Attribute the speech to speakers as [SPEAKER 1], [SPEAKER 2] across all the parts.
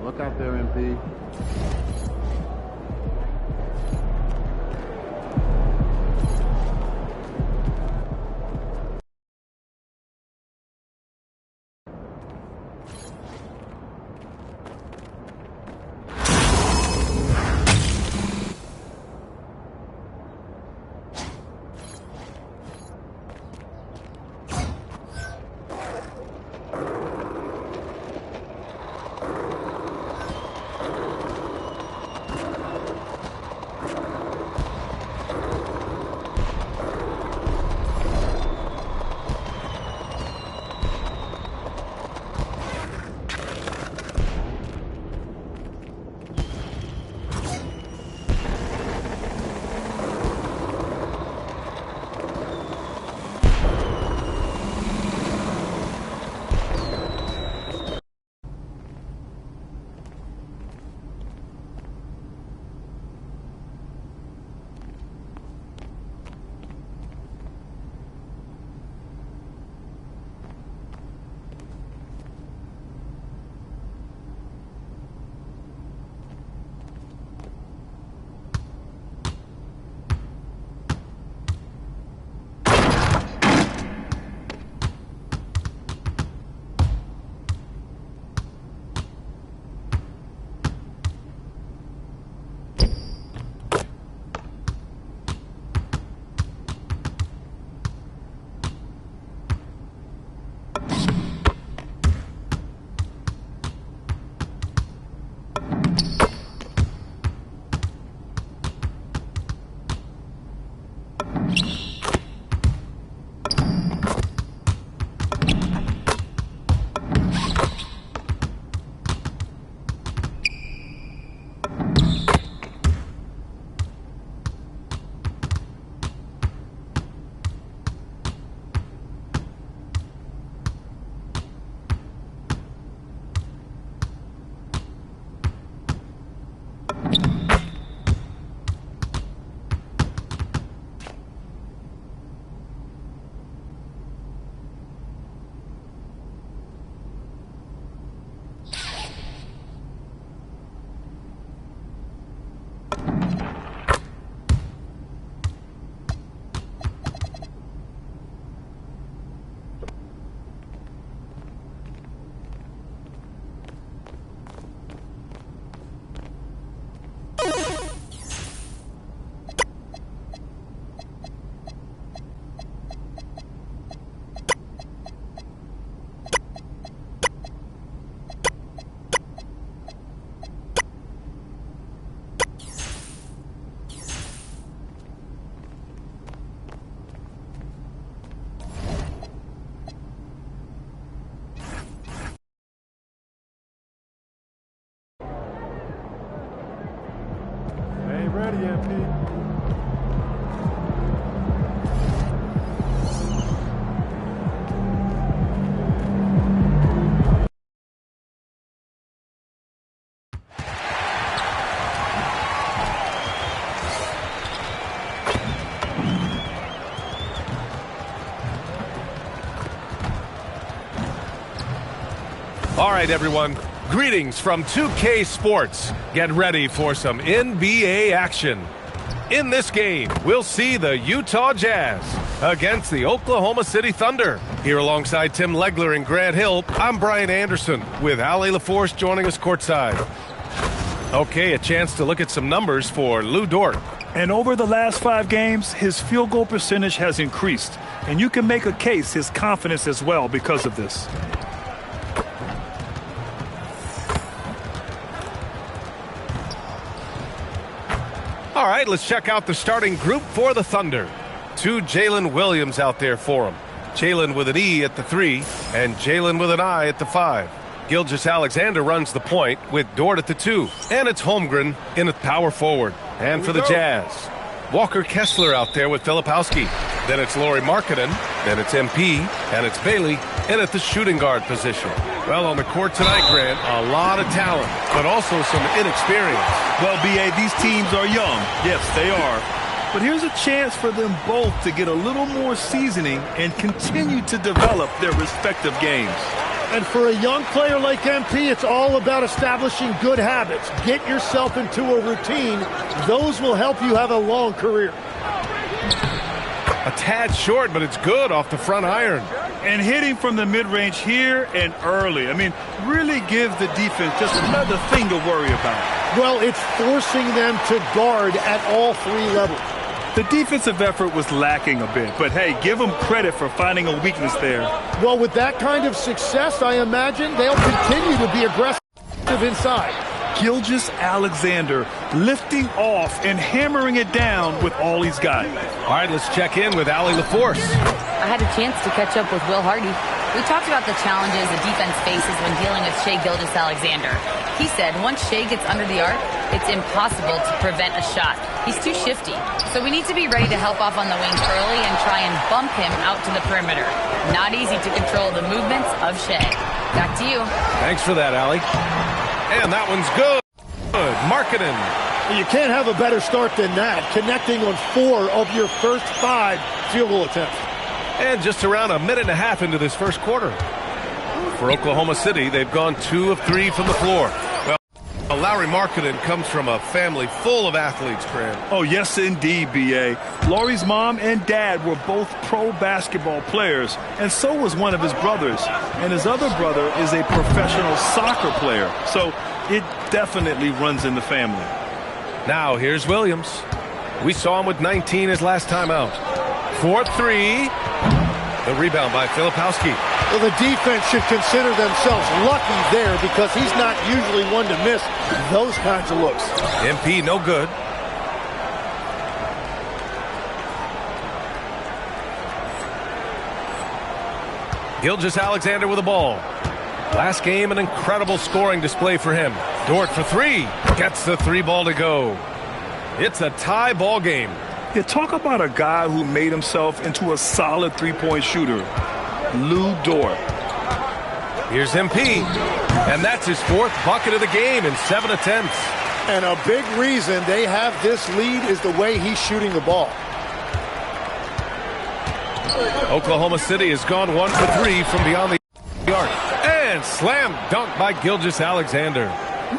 [SPEAKER 1] Look out there, MP.
[SPEAKER 2] Ready, MP.
[SPEAKER 3] All right, everyone. Greetings from 2K Sports. Get ready for some NBA action. In this game, we'll see the Utah Jazz against the Oklahoma City Thunder. Here alongside Tim Legler and Grant Hill, I'm Brian Anderson with Ali LaForce joining us courtside. Okay, a chance to look at some numbers for Lou Dort.
[SPEAKER 2] And over the last 5 games, his field goal percentage has increased. And you can make a case his confidence as well because of this.
[SPEAKER 3] All right, let's check out the starting group for the Thunder. 2 Jalen Williams out there for him. Jalen with an E at the 3 and Jalen with an I at the 5. Gilgeous-Alexander runs the point with Dort at the 2. And it's Holmgren in at power forward. And for the Jazz, Walker Kessler out there with Filipowski. Then it's Lauri Markkanen. Then it's MP. And it's Bailey in at the shooting guard position. Well, on the court tonight, Grant, a lot of talent, but also some inexperience.
[SPEAKER 4] Well, B.A., these teams are young. Yes, they are. But here's a chance for them both to get a little more seasoning and continue to develop their respective games.
[SPEAKER 1] And for a young player like MP, it's all about establishing good habits. Get yourself into a routine. Those will help you have a long career.
[SPEAKER 3] A tad short, but it's good off the front iron.
[SPEAKER 2] And hitting from the mid-range here and early. I mean, really give the defense just another thing to worry about.
[SPEAKER 1] Well, it's forcing them to guard at all three levels.
[SPEAKER 2] The defensive effort was lacking a bit, but hey, give them credit for finding a weakness there.
[SPEAKER 1] Well, with that kind of success, I imagine they'll continue to be aggressive inside.
[SPEAKER 2] Gilgeous-Alexander lifting off and hammering it down with all he's got.
[SPEAKER 3] All right, let's check in with Allie LaForce.
[SPEAKER 5] I had a chance to catch up with Will Hardy. We talked about the challenges the defense faces when dealing with Shai Gilgeous-Alexander. He said once Shai gets under the arc, it's impossible to prevent a shot. He's too shifty. So we need to be ready to help off on the wings early and try and bump him out to the perimeter. Not easy to control the movements of Shai. Back to you.
[SPEAKER 3] Thanks for that, Allie. And that one's good. Markkanen.
[SPEAKER 1] You can't have a better start than that, connecting on 4 of your first 5 field goal attempts.
[SPEAKER 3] And just around a minute and a half into this first quarter. For Oklahoma City, they've gone 2 of 3 from the floor. Well, Lauri Markkanen comes from a family full of athletes, Graham.
[SPEAKER 2] Oh, yes, indeed, B.A. Lauri's mom and dad were both pro basketball players, and so was one of his brothers. And his other brother is a professional soccer player, so it definitely runs in the family.
[SPEAKER 3] Now, here's Williams. We saw him with 19 his last time out. 4-3. The rebound by Filipowski.
[SPEAKER 1] Well, the defense should consider themselves lucky there because he's not usually one to miss those kinds of looks.
[SPEAKER 3] MP, no good. Gilgeous-Alexander with the ball. Last game, an incredible scoring display for him. Dort for 3. Gets the 3 ball to go. It's a tie ball game.
[SPEAKER 2] Yeah, talk about a guy who made himself into a solid three-point shooter. Lou Dort.
[SPEAKER 3] Here's MP. And that's his 4th bucket of the game in 7 attempts.
[SPEAKER 1] And a big reason they have this lead is the way he's shooting the ball.
[SPEAKER 3] Oklahoma City has gone 1 for 3 from beyond the arc. And slam dunk by Gilgeous-Alexander.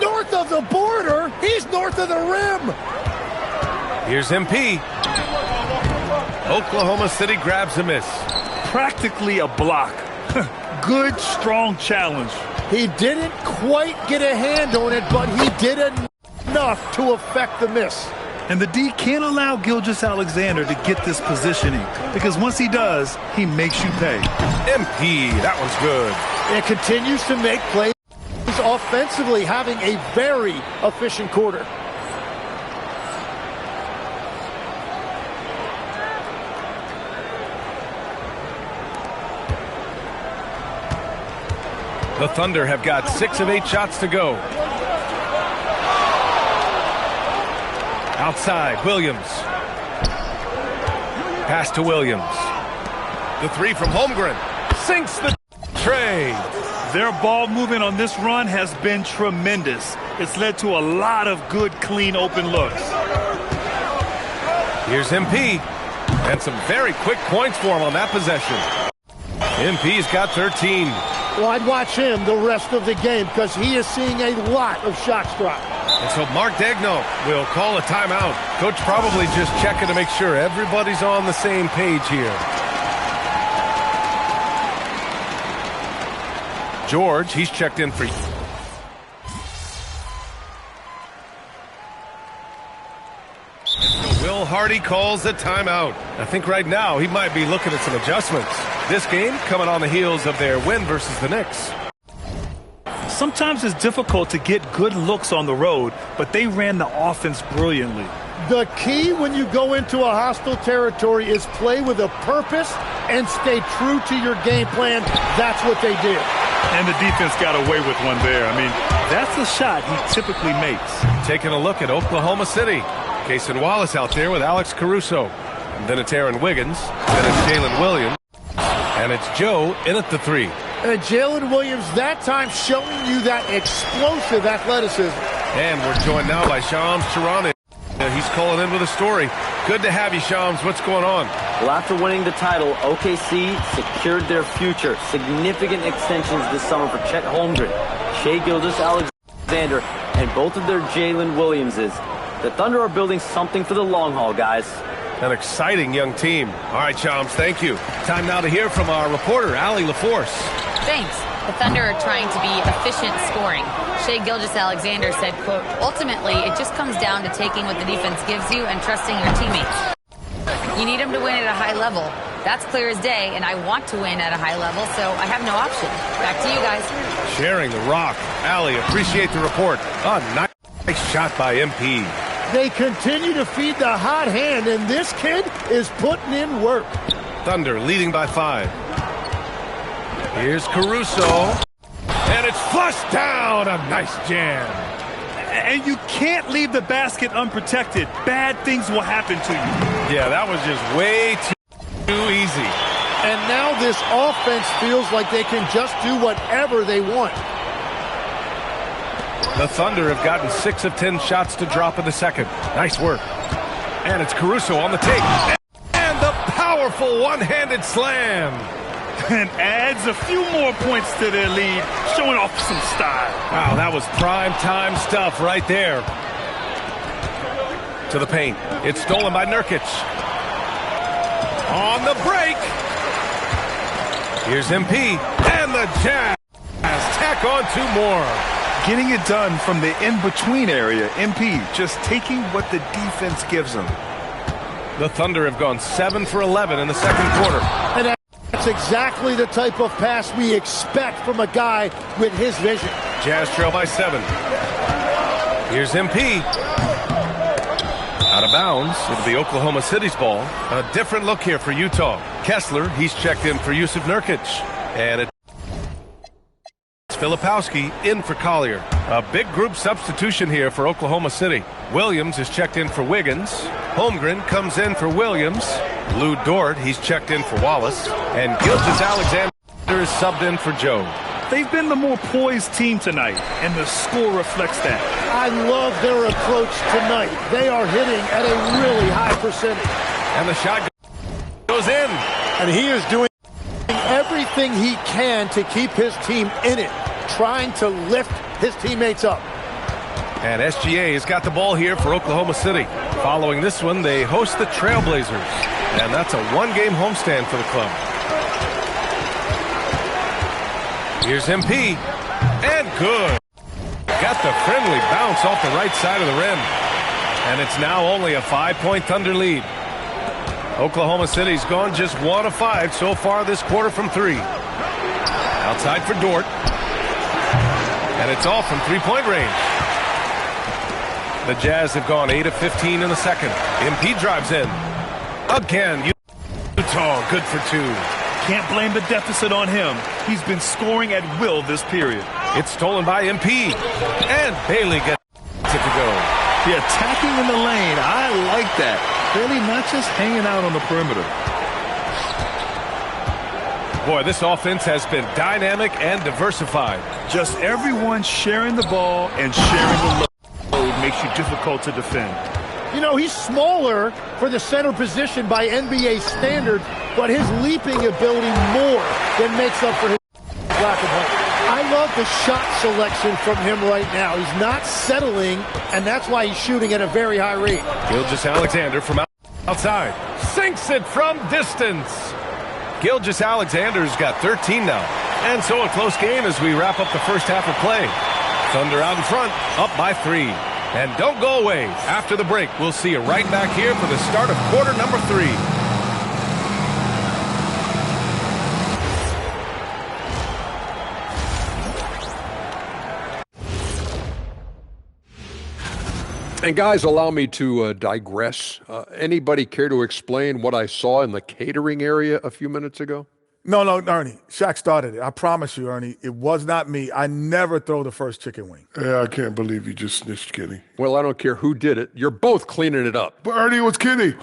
[SPEAKER 1] North of the border, he's north of the rim.
[SPEAKER 3] Here's MP. Oklahoma City grabs a miss.
[SPEAKER 2] Practically a block. Good, strong challenge.
[SPEAKER 1] He didn't quite get a hand on it, but he did enough to affect the miss.
[SPEAKER 2] And the D can't allow Gilgeous-Alexander to get this positioning because once he does, he makes you pay.
[SPEAKER 3] MP, that one's good.
[SPEAKER 1] It continues to make plays offensively, having a very efficient quarter.
[SPEAKER 3] The Thunder have got 6 of 8 shots to go. Outside, Williams. Pass to Williams. The 3 from Holmgren. Sinks the tray.
[SPEAKER 2] Their ball movement on this run has been tremendous. It's led to a lot of good, clean, open looks.
[SPEAKER 3] Here's MP. And some very quick points for him on that possession. MP's got 13.
[SPEAKER 1] Well, I'd watch him the rest of the game because he is seeing a lot of shots drop.
[SPEAKER 3] And so Mark Daigneault will call a timeout. Coach probably just checking to make sure everybody's on the same page here. George, he's checked in for... Will Hardy calls the timeout. I think right now he might be looking at some adjustments. This game coming on the heels of their win versus the Knicks.
[SPEAKER 2] Sometimes it's difficult to get good looks on the road, but they ran the offense brilliantly.
[SPEAKER 1] The key when you go into a hostile territory is play with a purpose and stay true to your game plan. That's what they did.
[SPEAKER 2] And the defense got away with one there. I mean, that's a shot he typically makes.
[SPEAKER 3] Taking a look at Oklahoma City. Cason Wallace out there with Alex Caruso. And then it's Aaron Wiggins. Then it's Jalen Williams. And it's Joe in at the 3.
[SPEAKER 1] And Jalen Williams that time showing you that explosive athleticism.
[SPEAKER 3] And we're joined now by Shams Charania. He's calling in with a story. Good to have you, Shams. What's going on?
[SPEAKER 6] Well, after winning the title, OKC secured their future. Significant extensions this summer for Chet Holmgren, Shai Gilgeous-Alexander, and both of their Jalen Williamses. The Thunder are building something for the long haul, guys.
[SPEAKER 3] An exciting young team. All right, Chums, thank you. Time now to hear from our reporter, Allie LaForce.
[SPEAKER 5] Thanks. The Thunder are trying to be efficient scoring. Shai Gilgeous-Alexander said, quote, ultimately, it just comes down to taking what the defense gives you and trusting your teammates. You need them to win at a high level. That's clear as day, and I want to win at a high level, so I have no option. Back to you guys.
[SPEAKER 3] Sharing the rock. Allie, appreciate the report. A nice shot by MP.
[SPEAKER 1] They continue to feed the hot hand, and this kid is putting in work.
[SPEAKER 3] Thunder leading by 5. Here's Caruso. And it's flushed down. A nice jam.
[SPEAKER 2] And you can't leave the basket unprotected. Bad things will happen to you.
[SPEAKER 3] Yeah, that was just way too easy.
[SPEAKER 1] And now this offense feels like they can just do whatever they want.
[SPEAKER 3] The Thunder have gotten 6 of 10 shots to drop in the second. Nice work. And it's Caruso on the take. And the powerful one-handed slam.
[SPEAKER 2] And adds a few more points to their lead, showing off some style.
[SPEAKER 3] Wow, that was prime-time stuff right there. To the paint. It's stolen by Nurkic. On the break. Here's MP. And the Jazz tack on 2 more.
[SPEAKER 2] Getting it done from the in-between area. MP just taking what the defense gives them.
[SPEAKER 3] The Thunder have gone 7 for 11 in the second quarter.
[SPEAKER 1] And that's exactly the type of pass we expect from a guy with his vision.
[SPEAKER 3] Jazz trail by 7. Here's MP. Out of bounds. It'll be Oklahoma City's ball. A different look here for Utah. Kessler, he's checked in for Yusuf Nurkic. And it's Filipowski in for Collier. A big group substitution here for Oklahoma City. Williams is checked in for Wiggins. Holmgren comes in for Williams. Lou Dort, he's checked in for Wallace. And Gilgeous-Alexander is subbed in for Joe.
[SPEAKER 2] They've been the more poised team tonight, and the score reflects that.
[SPEAKER 1] I love their approach tonight. They are hitting at a really high percentage.
[SPEAKER 3] And the shot goes in.
[SPEAKER 1] And he is doing everything he can to keep his team in it, trying to lift his teammates up.
[SPEAKER 3] And SGA has got the ball here for Oklahoma City. Following this one, they host the Trailblazers. And that's a 1-game homestand for the club. Here's MP. And good. Got the friendly bounce off the right side of the rim. And it's now only a 5-point Thunder lead. Oklahoma City's gone just 1 of 5 so far this quarter from 3. Outside for Dort. And it's all from 3-point range. The Jazz have gone 8 of 15 in the second. MP drives in. Again, Utah good for 2.
[SPEAKER 2] Can't blame the deficit on him. He's been scoring at will this period.
[SPEAKER 3] It's stolen by MP. And Bailey gets it to go.
[SPEAKER 2] The attacking in the lane, I like that. Bailey not just hanging out on the perimeter.
[SPEAKER 3] Boy, this offense has been dynamic and diversified.
[SPEAKER 2] Just everyone sharing the ball and sharing the load makes you difficult to defend.
[SPEAKER 1] You know, he's smaller for the center position by NBA standards, but his leaping ability more than makes up for his lack of height. I love the shot selection from him right now. He's not settling, and that's why he's shooting at a very high rate.
[SPEAKER 3] Gilgeous-Alexander from outside. Sinks it from distance. Gilgeous-Alexander's got 13 now. And so a close game as we wrap up the first half of play. Thunder out in front, up by 3. And don't go away. After the break, we'll see you right back here for the start of quarter number 3.
[SPEAKER 7] And guys, allow me to digress. Anybody care to explain what I saw in the catering area a few minutes ago?
[SPEAKER 8] No, Ernie. Shaq started it. I promise you, Ernie, it was not me. I never throw the first chicken wing.
[SPEAKER 9] Yeah, I can't believe you just snitched Kenny.
[SPEAKER 7] Well, I don't care who did it. You're both cleaning it up.
[SPEAKER 9] But Ernie, it was Kenny.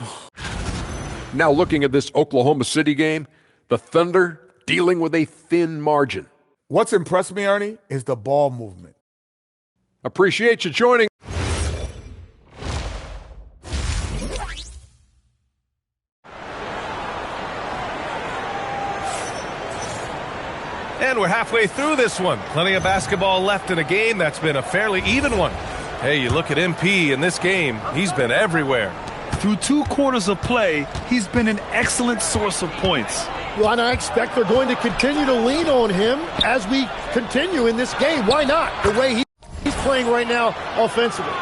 [SPEAKER 7] Now looking at this Oklahoma City game, the Thunder dealing with a thin margin.
[SPEAKER 8] What's impressed me, Ernie, is the ball movement.
[SPEAKER 7] Appreciate you joining.
[SPEAKER 3] halfway through this one. Plenty of basketball left in a game that's been a fairly even one. Hey, you look at MP in this game, he's been everywhere.
[SPEAKER 2] Through 2 quarters of play, he's been an excellent source of points.
[SPEAKER 1] Well, and I expect they're going to continue to lean on him as we continue in this game. Why not? The way he's playing right now offensively.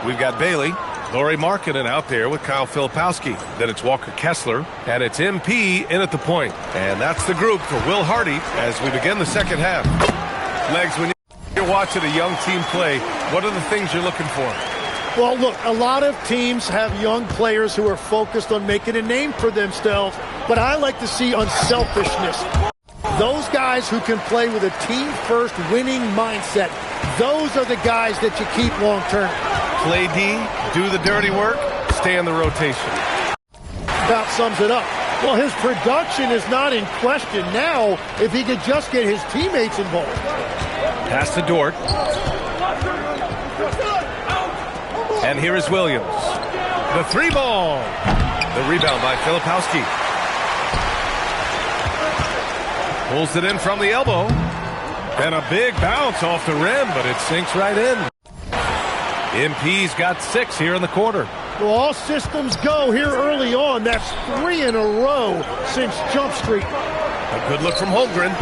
[SPEAKER 3] We've got Bailey, Lauri Markkanen out there with Kyle Filipowski. Then it's Walker Kessler, and it's MP in at the point. And that's the group for Will Hardy as we begin the second half. Legs, when you're watching a young team play, what are the things you're looking for?
[SPEAKER 1] Well, look, a lot of teams have young players who are focused on making a name for themselves, but I like to see unselfishness. Those guys who can play with a team-first winning mindset, those are the guys that you keep long-term.
[SPEAKER 3] Play D, do the dirty work, stay in the rotation.
[SPEAKER 1] About sums it up. Well, his production is not in question now if he could just get his teammates involved.
[SPEAKER 3] Pass to Dort. And here is Williams. The 3-ball. The rebound by Filipowski. Pulls it in from the elbow. And a big bounce off the rim, but it sinks right in. MP's got 6 here in the quarter.
[SPEAKER 1] Well, all systems go here early on. That's 3 in a row since Jump Street.
[SPEAKER 3] A good look from Holmgren.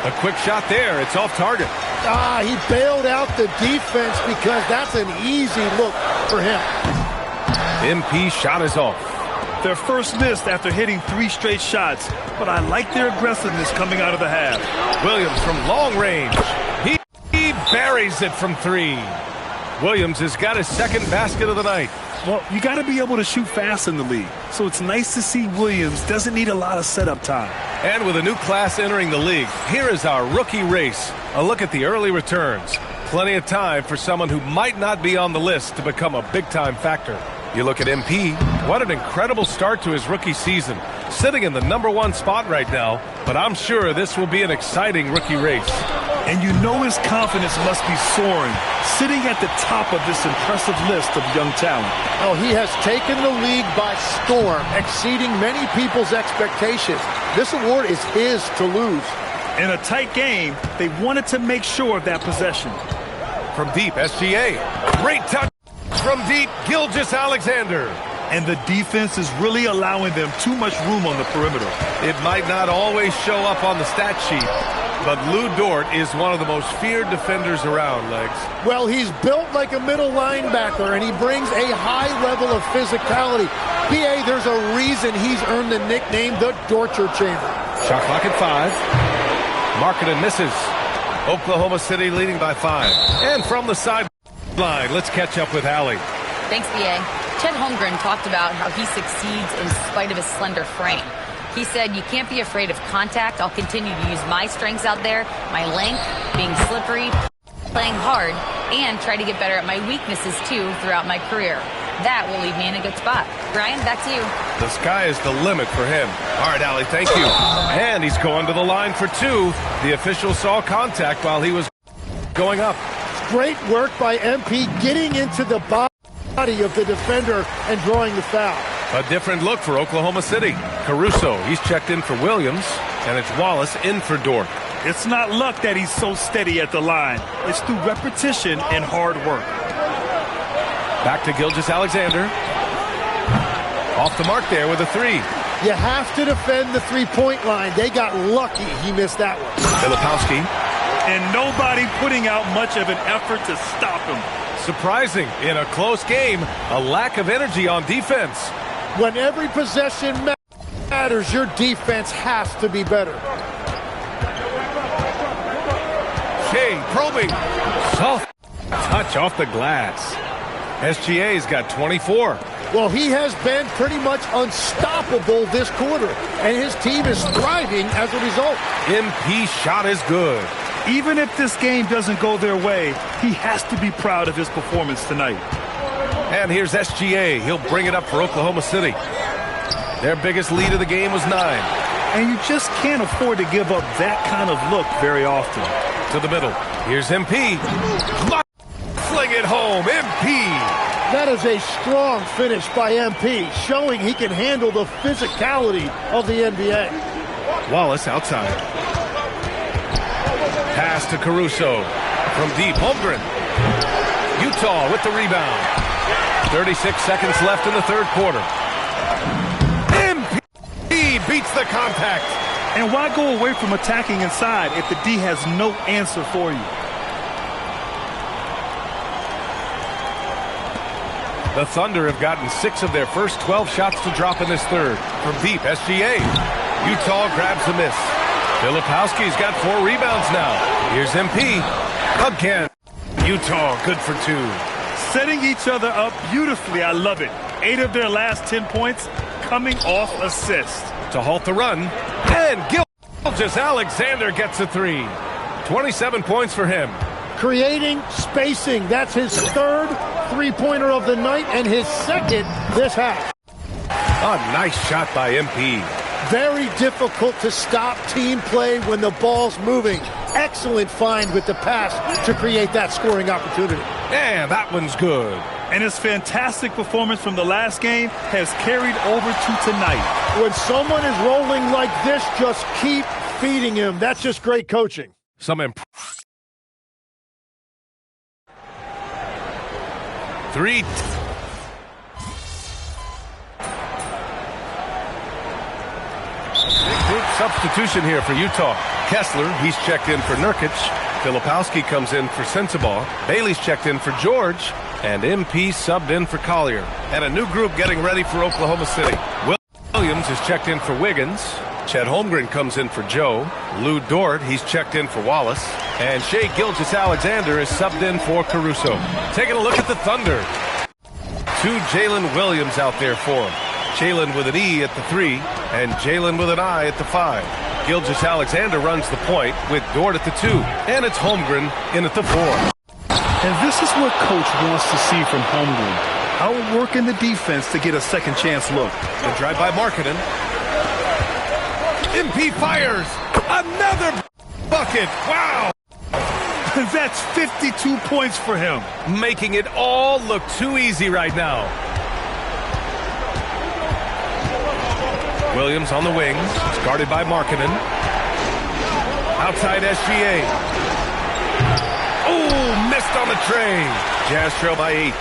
[SPEAKER 3] A quick shot there. It's off target.
[SPEAKER 1] He bailed out the defense because that's an easy look for him.
[SPEAKER 3] MP shot is off.
[SPEAKER 2] Their first miss after hitting 3 straight shots, but I like their aggressiveness coming out of the half.
[SPEAKER 3] Williams from long range. He buries it from 3. Williams has got his second basket of the night.
[SPEAKER 2] Well, you got to be able to shoot fast in the league, so it's nice to see Williams doesn't need a lot of setup time.
[SPEAKER 3] And with a new class entering the league, here is our rookie race. A look at the early returns. Plenty of time for someone who might not be on the list to become a big-time factor. You look at MP, what an incredible start to his rookie season. Sitting in the #1 spot right now, but I'm sure this will be an exciting rookie race.
[SPEAKER 2] And you know his confidence must be soaring, sitting at the top of this impressive list of young talent.
[SPEAKER 1] Oh, he has taken the league by storm, exceeding many people's expectations. This award is his to lose.
[SPEAKER 2] In a tight game, they wanted to make sure of that possession.
[SPEAKER 3] From deep, SGA. Great touch from deep, Gilgeous-Alexander.
[SPEAKER 2] And the defense is really allowing them too much room on the perimeter.
[SPEAKER 3] It might not always show up on the stat sheet, but Lou Dort is one of the most feared defenders around, Legs.
[SPEAKER 1] Well, he's built like a middle linebacker, and he brings a high level of physicality. B.A., there's a reason he's earned the nickname the Dorture Chamber.
[SPEAKER 3] Shot clock at 5. Markkanen misses. Oklahoma City leading by 5. And from the sideline, let's catch up with Allie.
[SPEAKER 5] Thanks, B.A. Chet Holmgren talked about how he succeeds in spite of his slender frame. He said, you can't be afraid of contact. I'll continue to use my strengths out there, my length, being slippery, playing hard, and try to get better at my weaknesses, too, throughout my career. That will leave me in a good spot. Brian, back to you.
[SPEAKER 3] The sky is the limit for him. All right, Allie, thank you. And he's going to the line for 2. The official saw contact while he was going up.
[SPEAKER 1] Great work by MP getting into the body of the defender and drawing the foul.
[SPEAKER 3] A different look for Oklahoma City. Caruso, he's checked in for Williams, and it's Wallace in for Dort.
[SPEAKER 2] It's not luck that he's so steady at the line. It's through repetition and hard work.
[SPEAKER 3] Back to Gilgeous-Alexander. Off the mark there with a 3.
[SPEAKER 1] You have to defend the three-point line. They got lucky he missed that one.
[SPEAKER 3] Filipowski.
[SPEAKER 2] And nobody putting out much of an effort to stop him.
[SPEAKER 3] Surprising, in a close game, a lack of energy on defense.
[SPEAKER 1] When every possession matters, your defense has to be better.
[SPEAKER 3] Shea probing. Soft touch off the glass. SGA's got 24.
[SPEAKER 1] Well, he has been pretty much unstoppable this quarter, and his team is thriving as a result.
[SPEAKER 3] MP shot is good.
[SPEAKER 2] Even if this game doesn't go their way, he has to be proud of his performance tonight.
[SPEAKER 3] And here's SGA. He'll bring it up for Oklahoma City. Their biggest lead of the game was 9.
[SPEAKER 2] And you just can't afford to give up that kind of look very often.
[SPEAKER 3] To the middle. Here's MP. Fling it home. MP.
[SPEAKER 1] That is a strong finish by MP, showing he can handle the physicality of the NBA.
[SPEAKER 3] Wallace outside. Pass to Caruso. From deep, Holmgren. Utah with the rebound. 36 seconds left in the third quarter. MP beats the contact.
[SPEAKER 2] And why go away from attacking inside if the D has no answer for you?
[SPEAKER 3] The Thunder have gotten 6 of their first 12 shots to drop in this third. From deep, SGA. Utah grabs the miss. Filipowski's got 4 rebounds now. Here's MP. Again. Utah good for 2.
[SPEAKER 2] Setting each other up beautifully. I love it. 8 of their last 10 points coming off assist.
[SPEAKER 3] To halt the run. And Gilgeous-Alexander gets a 3. 27 points for him.
[SPEAKER 1] Creating spacing. That's his third three-pointer of the night and his second this half.
[SPEAKER 3] A nice shot by MP.
[SPEAKER 1] Very difficult to stop team play when the ball's moving. Excellent find with the pass to create that scoring opportunity.
[SPEAKER 3] And that one's good.
[SPEAKER 2] And his fantastic performance from the last game has carried over to tonight.
[SPEAKER 1] When someone is rolling like this, just keep feeding him. That's just great coaching.
[SPEAKER 3] Some 3. Big group substitution here for Utah. Kessler, he's checked in for Nurkic. Filipowski comes in for Sensabaugh. Bailey's checked in for George. And MP subbed in for Collier. And a new group getting ready for Oklahoma City. Williams is checked in for Wiggins. Chet Holmgren comes in for Joe. Lou Dort, he's checked in for Wallace. And Shai Gilgeous-Alexander is subbed in for Caruso. Taking a look at the Thunder. 2 Jalen Williams out there for him. Jalen with an E at the 3, and Jalen with an I at the 5. Gilgeous-Alexander runs the point with Dort at the 2, and it's Holmgren in at the 4.
[SPEAKER 2] And this is what Coach wants to see from Holmgren. Outworking the defense to get a second chance look.
[SPEAKER 3] The drive by Markkanen. MP fires! Another bucket! Wow!
[SPEAKER 2] That's 52 points for him.
[SPEAKER 3] Making it all look too easy right now. Williams on the wings. It's guarded by Markkanen. Outside SGA. Oh, missed on the tray. Jazz trail by 8.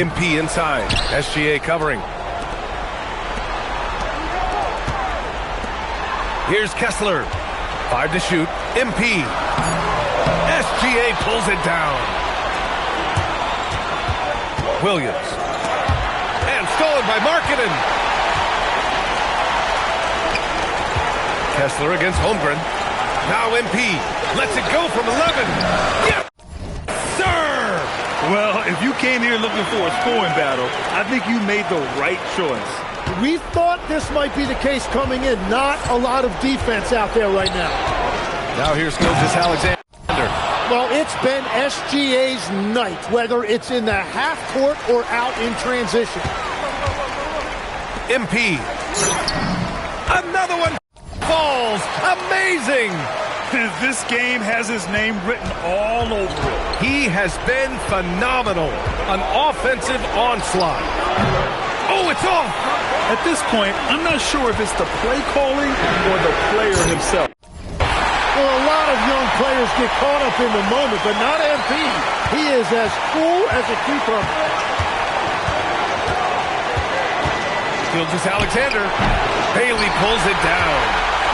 [SPEAKER 3] MP inside. SGA covering. Here's Kessler. 5 to shoot. MP. SGA pulls it down. Williams. And stolen by Markkanen. Kessler against Holmgren. Now MP. Lets it go from 11. Yes, sir!
[SPEAKER 2] Well, if you came here looking for a scoring battle, I think you made the right choice.
[SPEAKER 1] We thought this might be the case coming in. Not a lot of defense out there right now.
[SPEAKER 3] Now here's Gilgeous-Alexander.
[SPEAKER 1] Well, it's been SGA's night, whether it's in the half court or out in transition.
[SPEAKER 3] MP. Another one falls. Amazing.
[SPEAKER 2] This game has his name written all over it.
[SPEAKER 3] He has been phenomenal. An offensive onslaught. Oh, it's off.
[SPEAKER 2] At this point, I'm not sure if it's the play calling or the player himself.
[SPEAKER 1] Well, a lot of young players get caught up in the moment, but not MP. He is as cool as a cucumber.
[SPEAKER 3] Gilgeous-Alexander. Bailey pulls it down.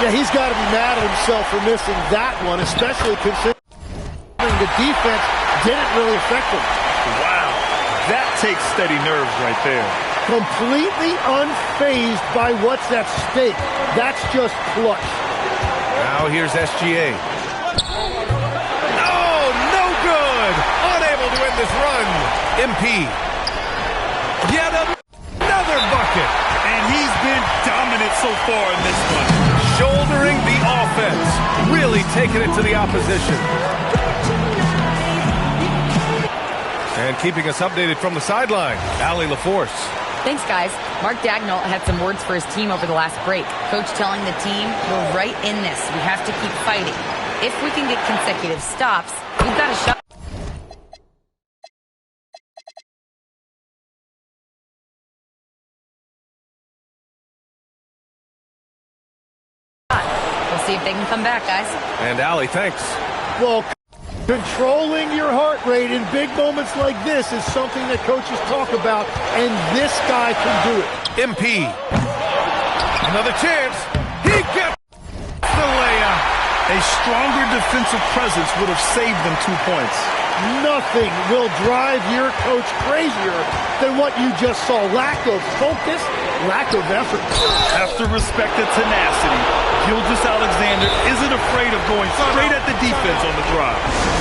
[SPEAKER 1] Yeah, he's got to be mad at himself for missing that one, especially considering the defense didn't really affect him.
[SPEAKER 2] Wow, that takes steady nerves right there.
[SPEAKER 1] Completely unfazed by what's at stake. That's just clutch.
[SPEAKER 3] Now here's SGA. Oh, no good! Unable to win this run. MP. Yet another bucket.
[SPEAKER 2] And he's been dominant so far in this one.
[SPEAKER 3] Shouldering the offense. Really taking it to the opposition. And keeping us updated from the sideline, Allie LaForce.
[SPEAKER 5] Thanks, guys. Mark Dagnall had some words for his team over the last break. Coach telling the team, we're right in this. We have to keep fighting. If we can get consecutive stops, we've got a shot. We'll see if they can come back, guys.
[SPEAKER 3] And Allie, thanks.
[SPEAKER 1] Well, controlling your heart rate in big moments like this is something that coaches talk about, and this guy can do it.
[SPEAKER 3] MP. Another chance. He gets the layup.
[SPEAKER 2] A stronger defensive presence would have saved them 2 points.
[SPEAKER 1] Nothing will drive your coach crazier than what you just saw. Lack of focus, lack of effort.
[SPEAKER 2] After respected tenacity, Gilgeous-Alexander isn't afraid of going straight at the defense on the drive.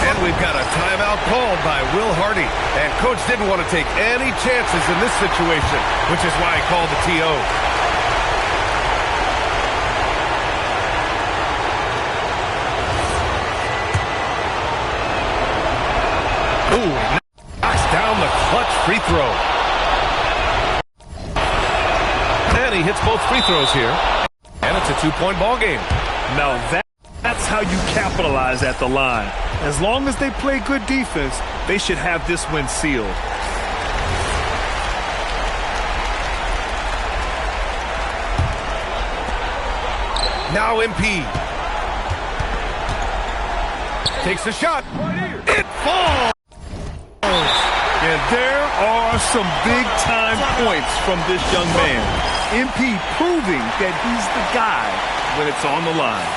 [SPEAKER 3] And we've got a timeout called by Will Hardy. And Coach didn't want to take any chances in this situation, which is why he called the TO. Ooh, knocks down the clutch free throw. And he hits both free throws here. And it's a 2-point ball game.
[SPEAKER 2] Now that's how you capitalize at the line. As long as they play good defense, they should have this win sealed.
[SPEAKER 3] Now MP. Takes a shot. It falls.
[SPEAKER 2] And there are some big-time points from this young man. MP proving that he's the guy when it's on the line.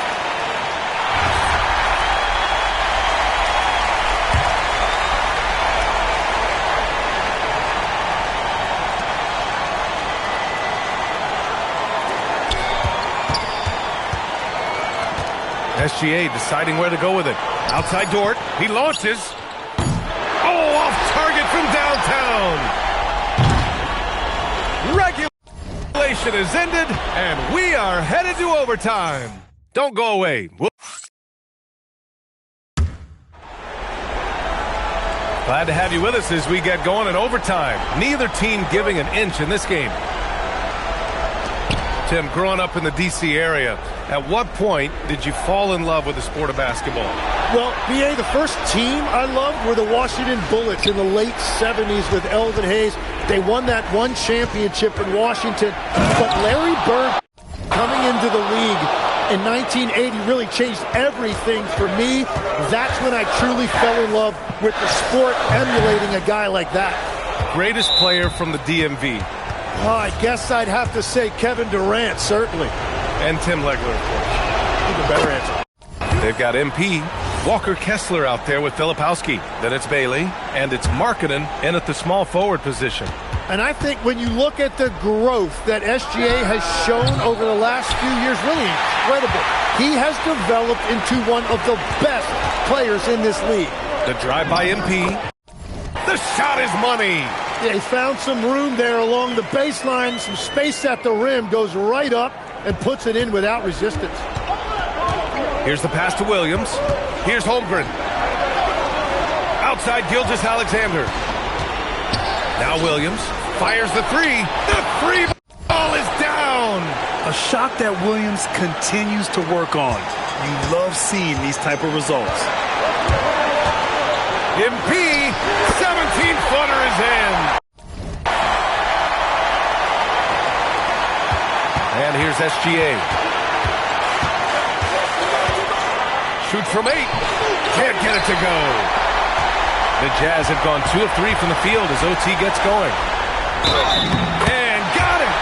[SPEAKER 3] SGA deciding where to go with it. Outside Dort. He launches. Oh, off target from downtown. Regulation is ended, and we are headed to overtime. Don't go away. Glad to have you with us as we get going in overtime. Neither team giving an inch in this game. Tim, growing up in the D.C. area, at what point did you fall in love with the sport of basketball?
[SPEAKER 1] Well, B.A., the first team I loved were the Washington Bullets in the late 70s with Elvin Hayes. They won that one championship in Washington. But Larry Bird coming into the league in 1980 really changed everything for me. That's when I truly fell in love with the sport, emulating a guy like that.
[SPEAKER 3] Greatest player from the DMV.
[SPEAKER 1] Oh, I guess I'd have to say Kevin Durant, certainly.
[SPEAKER 3] And Tim Legler, of course.
[SPEAKER 1] Even better answer.
[SPEAKER 3] They've got MP, Walker Kessler out there with Filipowski. Then it's Bailey, and it's Markkanen in at the small forward position.
[SPEAKER 1] And I think when you look at the growth that SGA has shown over the last few years, really incredible. He has developed into one of the best players in this league.
[SPEAKER 3] The drive by MP. The shot is money.
[SPEAKER 1] Yeah, he found some room there along the baseline, some space at the rim, goes right up and puts it in without resistance.
[SPEAKER 3] Here's the pass to Williams. Here's Holmgren. Outside Gilgeous-Alexander. Now Williams fires the three. The free ball is down.
[SPEAKER 2] A shot that Williams continues to work on. You love seeing these type of results.
[SPEAKER 3] MP, 17-footer is in. And here's SGA. Shoots from 8. Can't get it to go. The Jazz have gone 2 of 3 from the field as OT gets going. And got it.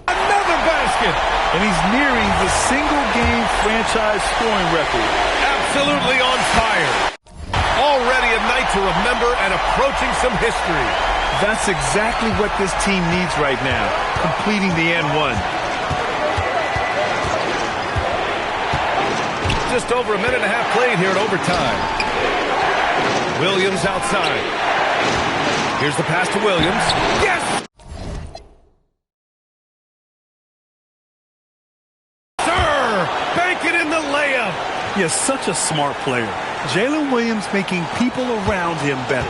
[SPEAKER 3] Another basket.
[SPEAKER 2] And he's nearing the single-game franchise scoring record.
[SPEAKER 3] Absolutely on fire. Already a night to remember and approaching some history.
[SPEAKER 2] That's exactly what this team needs right now, completing the N1.
[SPEAKER 3] Just over a minute and a half played here in overtime. Williams outside. Here's the pass to Williams. Yes! Sir! Bank it in the layup.
[SPEAKER 2] He is such a smart player. Jalen Williams making people around him better.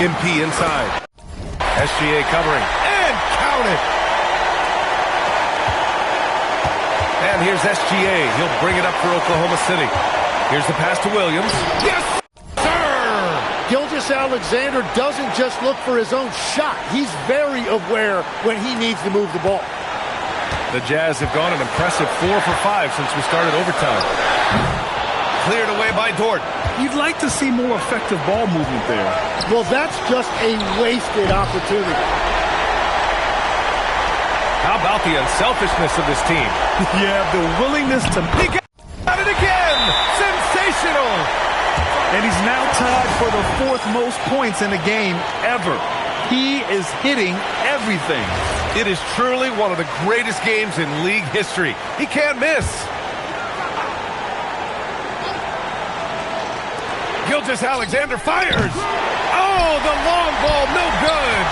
[SPEAKER 3] MP inside. SGA covering. And count it! And here's SGA. He'll bring it up for Oklahoma City. Here's the pass to Williams. Yes, sir!
[SPEAKER 1] Gilgeous-Alexander doesn't just look for his own shot. He's very aware when he needs to move the ball.
[SPEAKER 3] The Jazz have gone an impressive 4 for 5 since we started overtime. Cleared away by Dort.
[SPEAKER 2] You'd like to see more effective ball movement there.
[SPEAKER 1] Well, that's just a wasted opportunity.
[SPEAKER 3] How about the unselfishness of this team?
[SPEAKER 2] Yeah, the willingness to
[SPEAKER 3] He got it again! Sensational!
[SPEAKER 2] And he's now tied for the 4th most points in a game ever. He is hitting everything.
[SPEAKER 3] It is truly one of the greatest games in league history. He can't miss. Gilgeous-Alexander fires. Oh, the long ball, no good.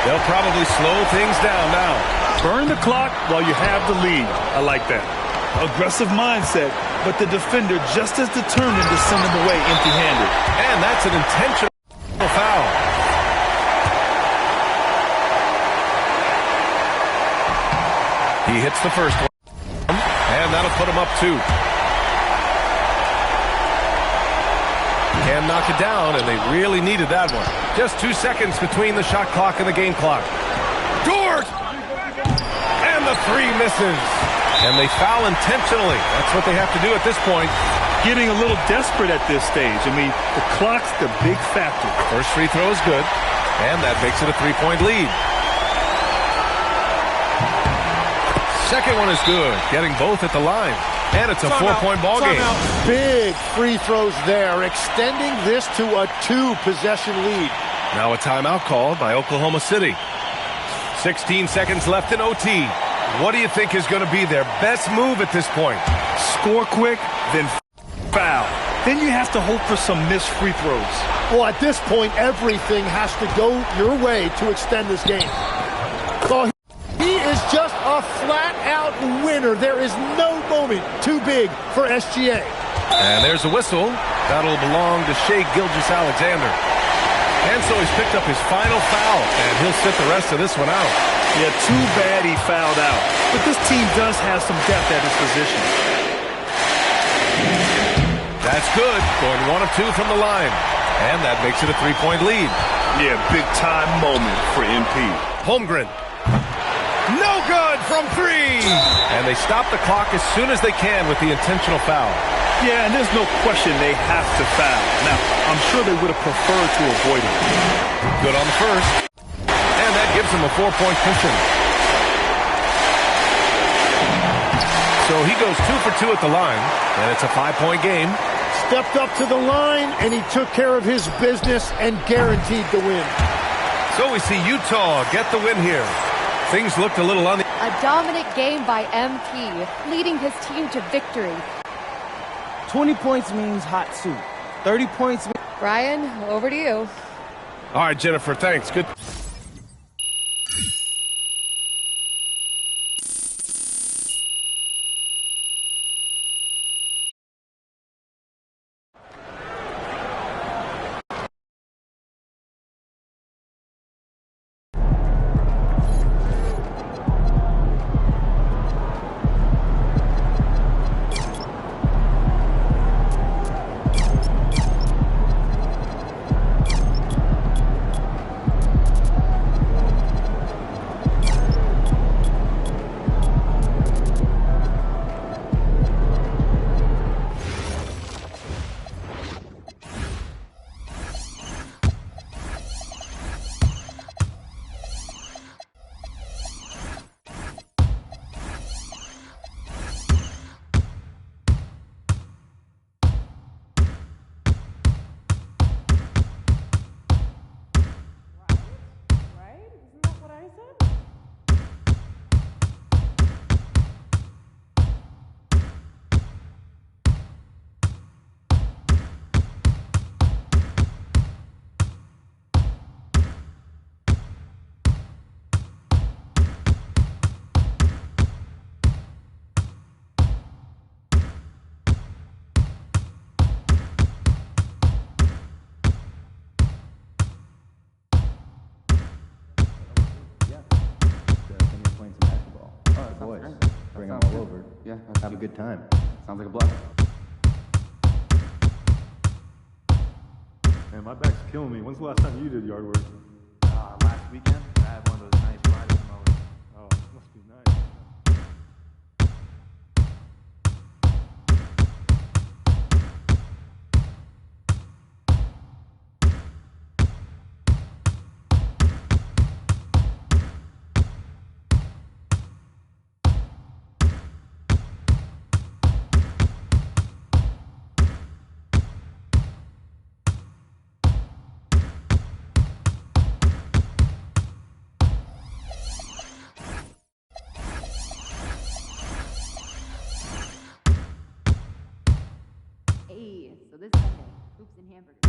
[SPEAKER 3] They'll probably slow things down now.
[SPEAKER 2] Burn the clock while you have the lead. I like that. Aggressive mindset, but the defender just as determined to send him away empty-handed.
[SPEAKER 3] And that's an intentional foul. He hits the first one, and that'll put him up 2. Can knock it down, and they really needed that one. Just 2 seconds between the shot clock and the game clock. Dort! And the 3 misses. And they foul intentionally. That's what they have to do at this point.
[SPEAKER 2] Getting a little desperate at this stage. I mean, the clock's the big factor.
[SPEAKER 3] First free throw is good, and that makes it a 3-point lead. Second one is good, getting both at the line. And it's a 4-point ball game.
[SPEAKER 1] Big free throws there, extending this to a 2-possession lead.
[SPEAKER 3] Now a timeout called by Oklahoma City. 16 seconds left in OT. What do you think is going to be their best move at this point?
[SPEAKER 2] Score quick, then foul. Then you have to hope for some missed free throws.
[SPEAKER 1] Well, at this point, everything has to go your way to extend this game. So he is just a flat-out winner. There is no moment too big for SGA.
[SPEAKER 3] And there's a whistle. That'll belong to Shai Gilgeous-Alexander. And so he's picked up his final foul, and he'll sit the rest of this one out.
[SPEAKER 2] Yeah, too bad he fouled out. But this team does have some depth at his position.
[SPEAKER 3] That's good. Going 1 of 2 from the line. And that makes it a 3-point lead.
[SPEAKER 2] Yeah, big-time moment for MP.
[SPEAKER 3] Holmgren. No good from 3. And they stop the clock as soon as they can with the intentional foul.
[SPEAKER 2] Yeah, and there's no question they have to foul. Now, I'm sure they would have preferred to avoid it.
[SPEAKER 3] Good on the first. And that gives them a 4-point cushion. So he goes 2 for 2 at the line, and it's a 5-point game.
[SPEAKER 1] Stepped up to the line, and he took care of his business and guaranteed the win.
[SPEAKER 3] So we see Utah get the win here. Things looked a little on the...
[SPEAKER 10] A dominant game by MP, leading his team to victory.
[SPEAKER 11] 20 points means hot soup. 30 points means...
[SPEAKER 10] Brian, over to you.
[SPEAKER 3] All right, Jennifer, thanks. Good.
[SPEAKER 12] Yeah, have a good time. Sounds like a bluff.
[SPEAKER 13] Man, my back's killing me. When's the last time you did yard work?
[SPEAKER 12] Last weekend. I had one of those nice riding mowers.
[SPEAKER 13] Oh, must be nice.
[SPEAKER 14] and hamburgers.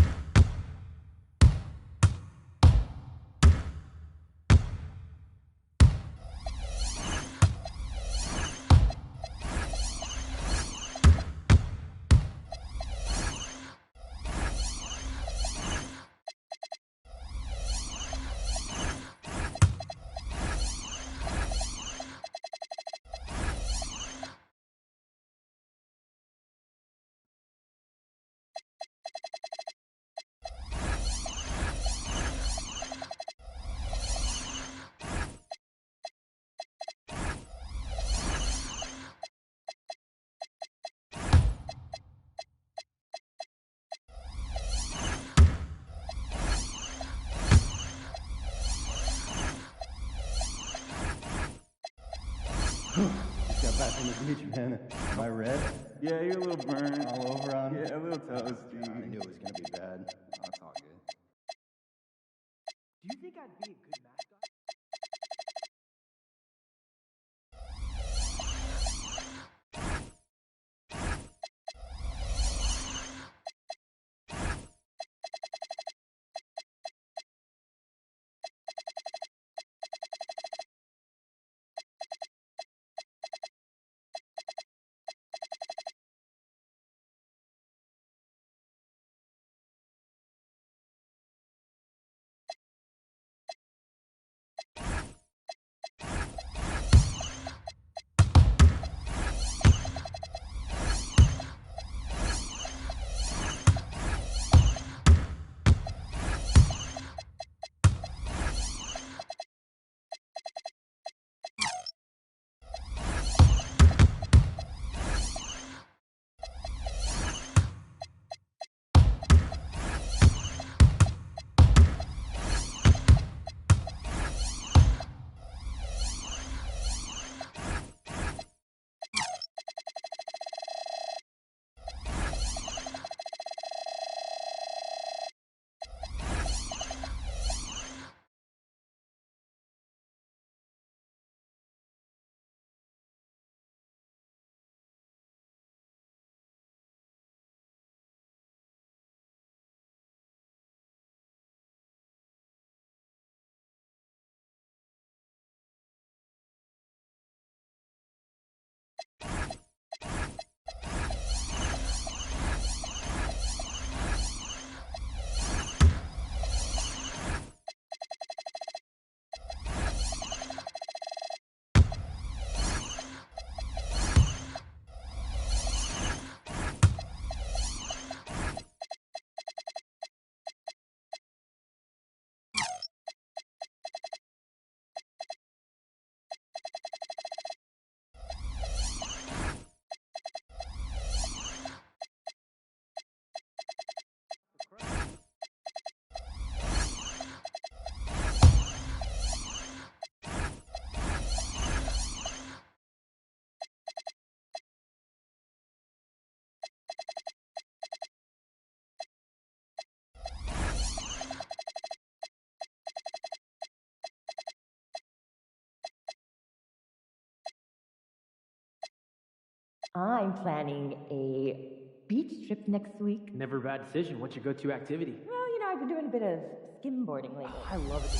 [SPEAKER 12] Just got back from the beach, man. Am I red?
[SPEAKER 13] Yeah, you're a little burnt.
[SPEAKER 12] All over on me?
[SPEAKER 13] Yeah, a little toasty.
[SPEAKER 12] I knew it was gonna be bad. Oh, that's all good.
[SPEAKER 11] Do you think I'd be a good mascot?
[SPEAKER 15] I'm planning a beach trip next week.
[SPEAKER 16] Never a bad decision. What's your go-to activity?
[SPEAKER 15] Well, I've been doing a bit of skimboarding lately.
[SPEAKER 16] Oh, I love it.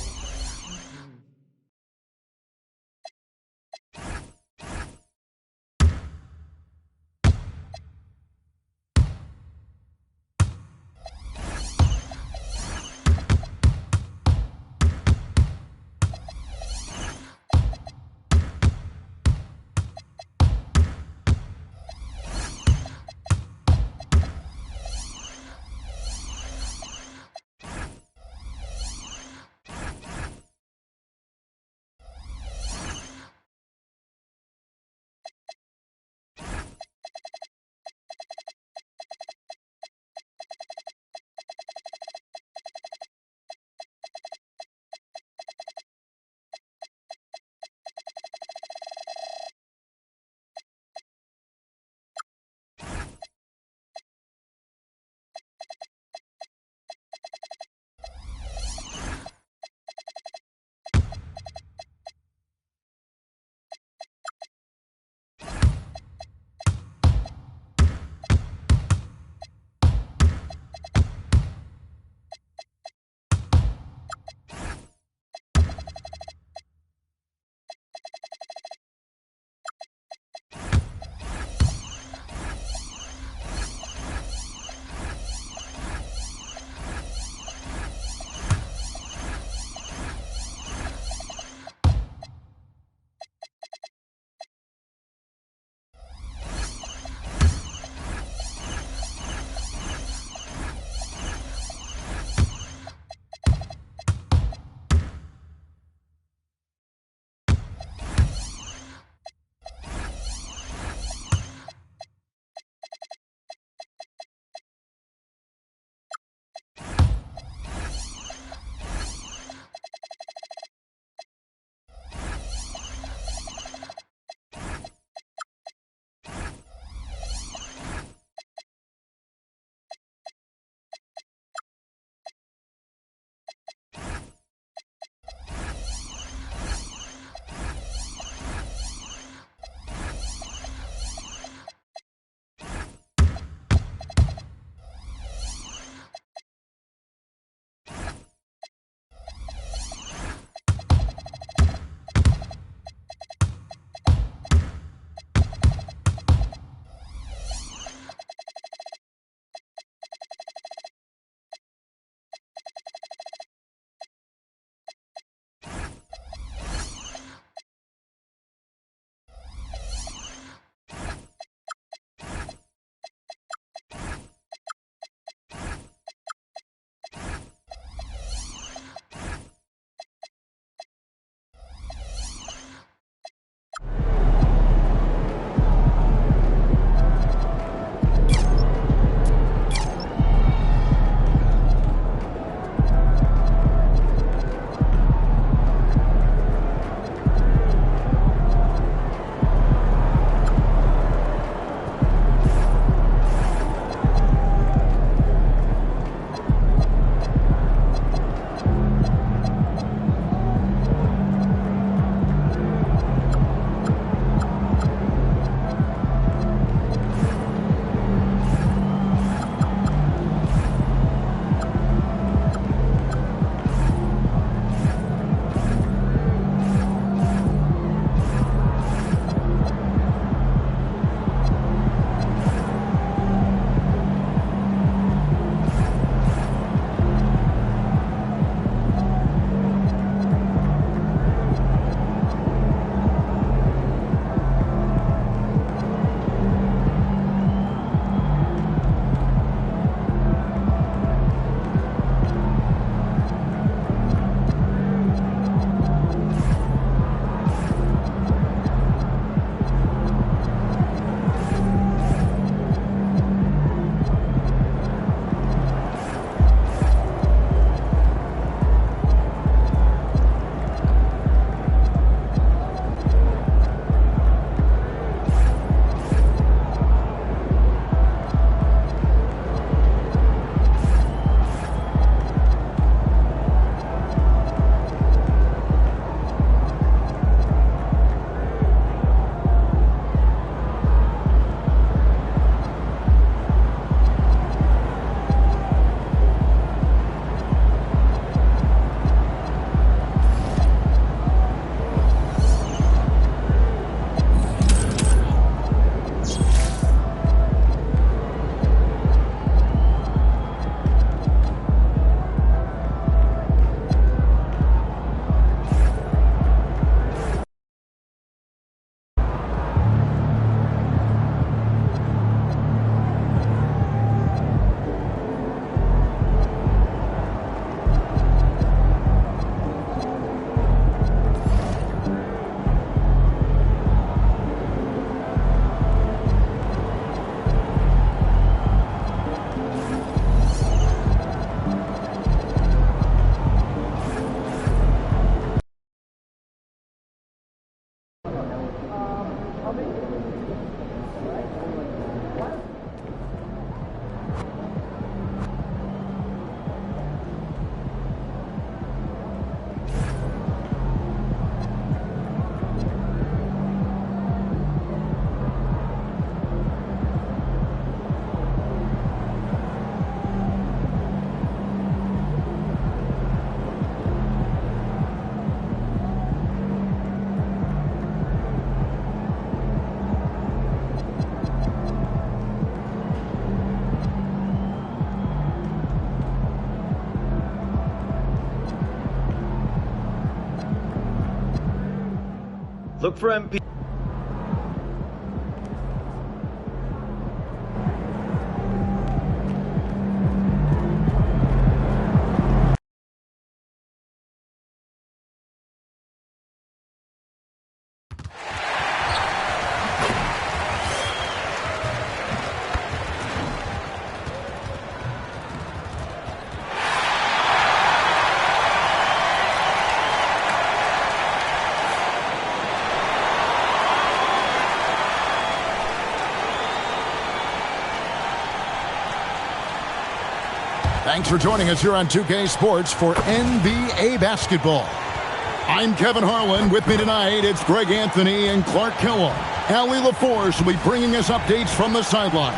[SPEAKER 6] Look for MP.
[SPEAKER 14] Thanks for joining us here on 2K Sports for NBA basketball. I'm Kevin Harlan. With me tonight, it's Greg Anthony and Clark Kellogg. Allie LaForce will be bringing us updates from the sidelines.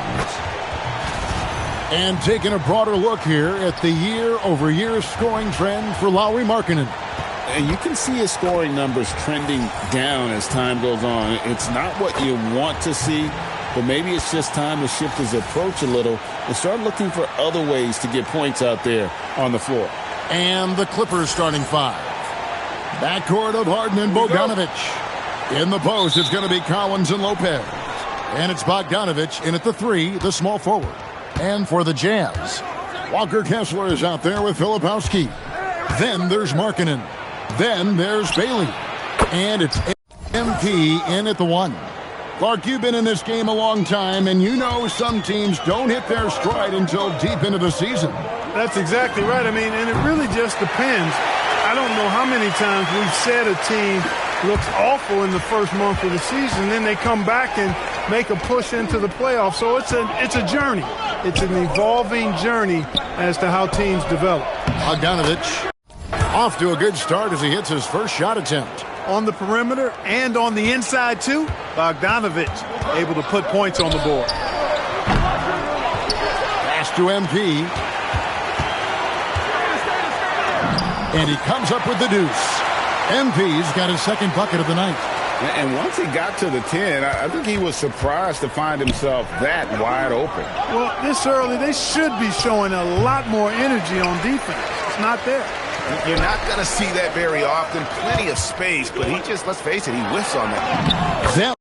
[SPEAKER 14] And taking a broader look here at the year-over-year scoring trend for Lauri Markkanen.
[SPEAKER 17] And you can see his scoring numbers trending down as time goes on. It's not what you want to see, but maybe it's just time to shift his approach a little and start looking for other ways to get points out there on the floor.
[SPEAKER 14] And the Clippers starting five. Backcourt of Harden and Bogdanovic. In the post, it's going to be Collins and Lopez. And it's Bogdanovic in at the three, the small forward. And for the Jazz, Walker Kessler is out there with Filipowski. Then there's Markkanen. Then there's Bailey. And it's MP in at the one. Clark, you've been in this game a long time, and you know some teams don't hit their stride until deep into the season.
[SPEAKER 2] That's exactly right. I mean, and it really just depends. I don't know how many times we've said a team looks awful in the first month of the season, then they come back and make a push into the playoffs. So it's a journey. It's an evolving journey as to how teams develop.
[SPEAKER 14] Bogdanovic off to a good start as he hits his first shot attempt.
[SPEAKER 2] On the perimeter and on the inside, too, Bogdanovic able to put points on the board.
[SPEAKER 14] Pass to MP. And he comes up with the deuce. MP's got his second bucket of the night.
[SPEAKER 17] And once he got to the 10, I think he was surprised to find himself that wide open.
[SPEAKER 2] Well, this early, they should be showing a lot more energy on defense. It's not there.
[SPEAKER 18] You're not going to see that very often. Plenty of space, but he just, let's face it, he whiffs on that.
[SPEAKER 14] That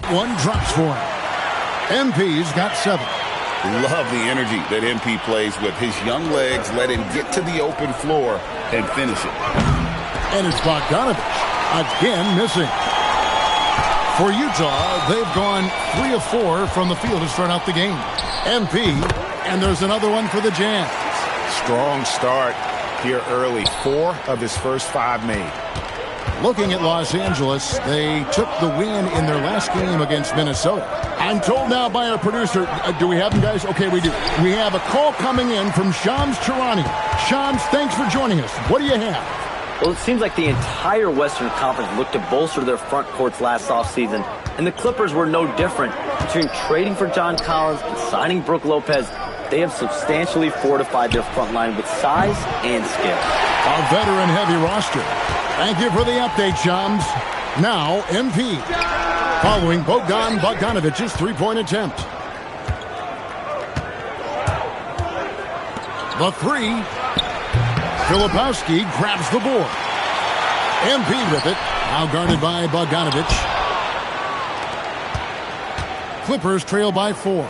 [SPEAKER 14] one drops for him. MP's got 7.
[SPEAKER 17] Love the energy that MP plays with. His young legs let him get to the open floor and finish it.
[SPEAKER 14] And it's Bogdanovic again missing. For Utah, they've gone 3 of 4 from the field to start out the game. MP, and there's another one for the Jazz.
[SPEAKER 18] Strong start here early. 4 of his first 5 made.
[SPEAKER 14] Looking at Los Angeles, they took the win in their last game against Minnesota. I'm told now by our producer, do we have them, guys? Okay, we do. We have a call coming in from Shams Charania. Shams, thanks for joining us. What do you have?
[SPEAKER 6] Well, it seems like the entire Western Conference looked to bolster their front courts last offseason, and the Clippers were no different. Between trading for John Collins and signing Brook Lopez, they have substantially fortified their front line with size and skill.
[SPEAKER 14] A veteran-heavy roster. Thank you for the update, Shams. Now, MP. Following Bogdanovic's three-point attempt. The three. Filipowski grabs the board. MP with it. Now guarded by Bogdanovic. Clippers trail by 4.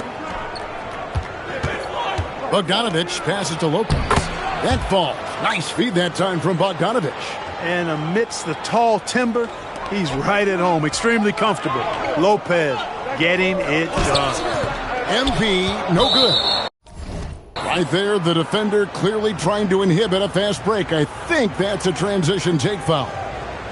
[SPEAKER 14] Bogdanovic passes to Lopez. That falls. Nice feed that time from Bogdanovic.
[SPEAKER 2] And amidst the tall timber, he's right at home. Extremely comfortable. Lopez getting it done.
[SPEAKER 14] MP, no good. Right there, the defender clearly trying to inhibit a fast break. I think that's a transition take foul.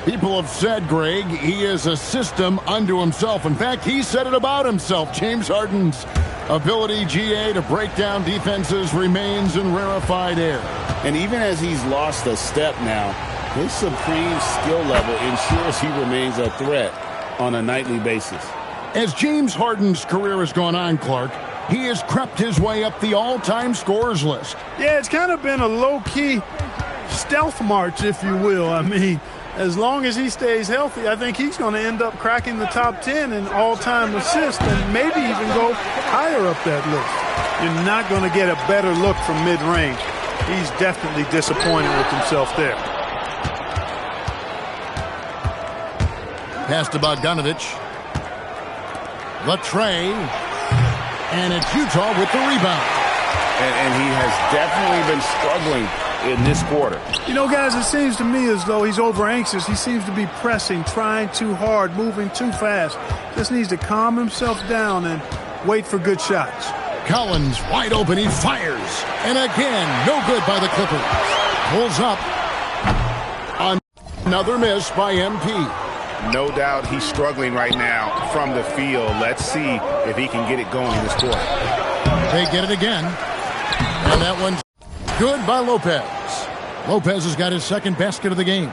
[SPEAKER 14] People have said, Greg, he is a system unto himself. In fact, he said it about himself. James Harden's ability, GA, to break down defenses remains in rarefied air.
[SPEAKER 17] And even as he's lost a step now, his supreme skill level ensures he remains a threat on a nightly basis.
[SPEAKER 14] As James Harden's career has gone on, Clark, he has crept his way up the all-time scorers list.
[SPEAKER 2] Yeah, it's kind of been a low-key stealth march, if you will. I mean, as long as he stays healthy, I think he's going to end up cracking the top 10 in all-time assists and maybe even go higher up that list. You're not going to get a better look from mid-range. He's definitely disappointed with himself there.
[SPEAKER 14] Pass to Bogdanovich. Latrey. And it's Utah with the rebound.
[SPEAKER 17] And he has definitely been struggling in this quarter.
[SPEAKER 2] You know, guys, it seems to me as though he's over anxious. He seems to be pressing, trying too hard, moving too fast. Just needs to calm himself down and wait for good shots.
[SPEAKER 14] Collins wide open. He fires. And again, no good by the Clippers. Pulls up. Another miss by MP.
[SPEAKER 18] No doubt he's struggling right now from the field. Let's see if he can get it going this quarter.
[SPEAKER 14] They get it again. And that one's good by Lopez. Lopez has got his second basket of the game.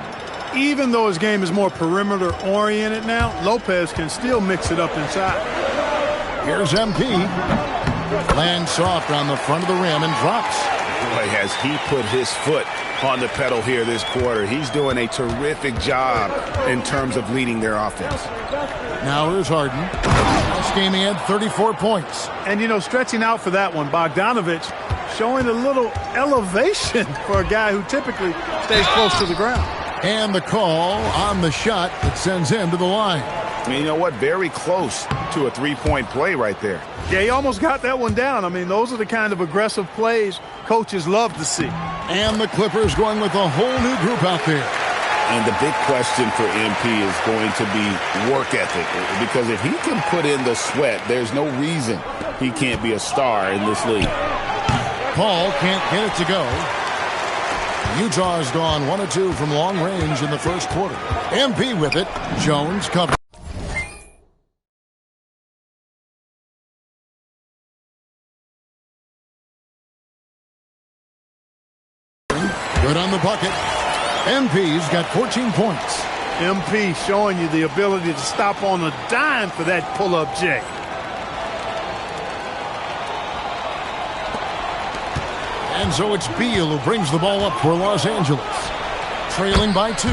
[SPEAKER 2] Even though his game is more perimeter-oriented now, Lopez can still mix it up inside.
[SPEAKER 14] Here's MP. Lands soft on the front of the rim and drops.
[SPEAKER 18] Boy, has he put his foot on the pedal here this quarter. He's doing a terrific job in terms of leading their offense.
[SPEAKER 14] Now here's Harden. Last game he had 34 points.
[SPEAKER 2] And, you know, stretching out for that one, Bogdanovich showing a little elevation for a guy who typically stays close to the ground.
[SPEAKER 14] And the call on the shot that sends him to the line.
[SPEAKER 18] And you know what? Very close to a three-point play right there.
[SPEAKER 2] Yeah, he almost got that one down. I mean, those are the kind of aggressive plays coaches love to see.
[SPEAKER 14] And the Clippers going with a whole new group out there.
[SPEAKER 17] And the big question for MP is going to be work ethic. Because if he can put in the sweat, there's no reason he can't be a star in this league.
[SPEAKER 14] Paul can't get it to go. Utah has gone 1 of 2 from long range in the first quarter. MP with it. Jones covered. Good on the bucket. MP's got 14 points.
[SPEAKER 2] MP showing you the ability to stop on a dime for that pull-up J.
[SPEAKER 14] And so it's Beal who brings the ball up for Los Angeles. Trailing by 2.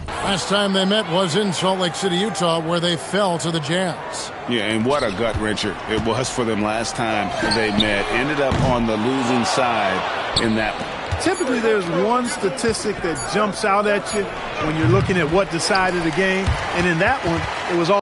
[SPEAKER 14] Last time they met was in Salt Lake City, Utah, where they fell to the Jazz.
[SPEAKER 17] Yeah, and what a gut-wrencher it was for them last time they met. Ended up on the losing side in that one.
[SPEAKER 2] Typically, there's one statistic that jumps out at you when you're looking at what decided the game. And in that one, it was all